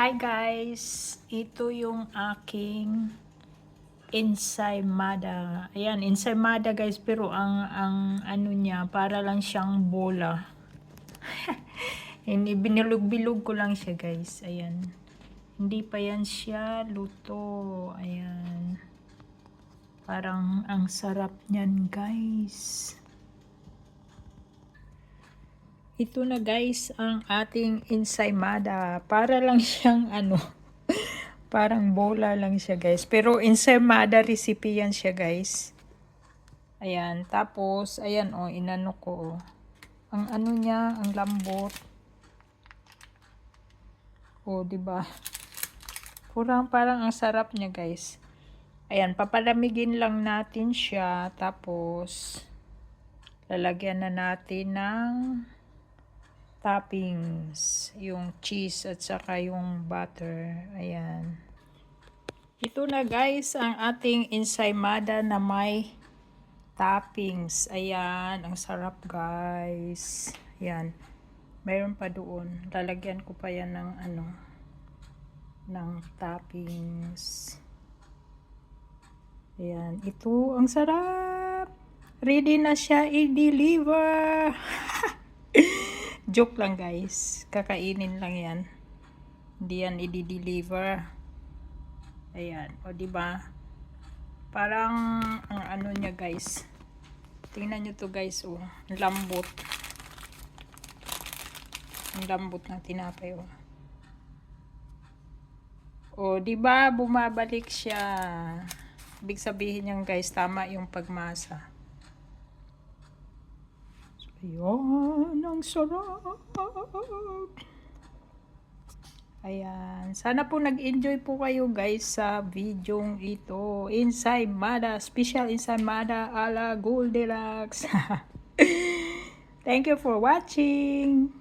Hi guys! Ito yung aking ensaymada. Ayan, ensaymada guys, pero ang ano niya, para lang siyang bola. Hindi, binilog-bilog ko lang siya guys. Ayan. Hindi pa yan siya luto. Ayan. Parang ang sarap niyan guys. Ito na guys ang ating ensaymada. Para lang siyang ano, parang bola lang siya guys. Pero ensaymada recipe yan siya guys. Ayan, tapos ayan oh, inano ko oh. Ang ano niya, ang lambot. Oh, 'di ba? Parang ang sarap niya guys. Ayan, papalamigin lang natin siya, tapos lalagyan na natin ng toppings, yung cheese at saka yung butter. Ayan. Ito na guys ang ating ensaymada na may toppings. Ayan, ang sarap guys. Ayan. Mayroon pa doon. Lalagyan ko pa yan ng ano, ng toppings. Ayan, ito ang sarap. Ready na siya i-deliver. Joke lang guys. Kakainin lang yan. Hindi yan i-deliver. Ayan, o diba? Parang ang ano niya guys. Tingnan nyo to guys, oh. Ang lambot. Ang lambot ng tinapay, oh. O, diba? Bumabalik siya. Ibig sabihin niyan guys, tama yung pagmasa. So, ayan, ang sarap. Ayan. Sana po nag-enjoy po kayo guys sa videong ito. Ensaymada. Special ensaymada ala Goldilocks. Thank you for watching.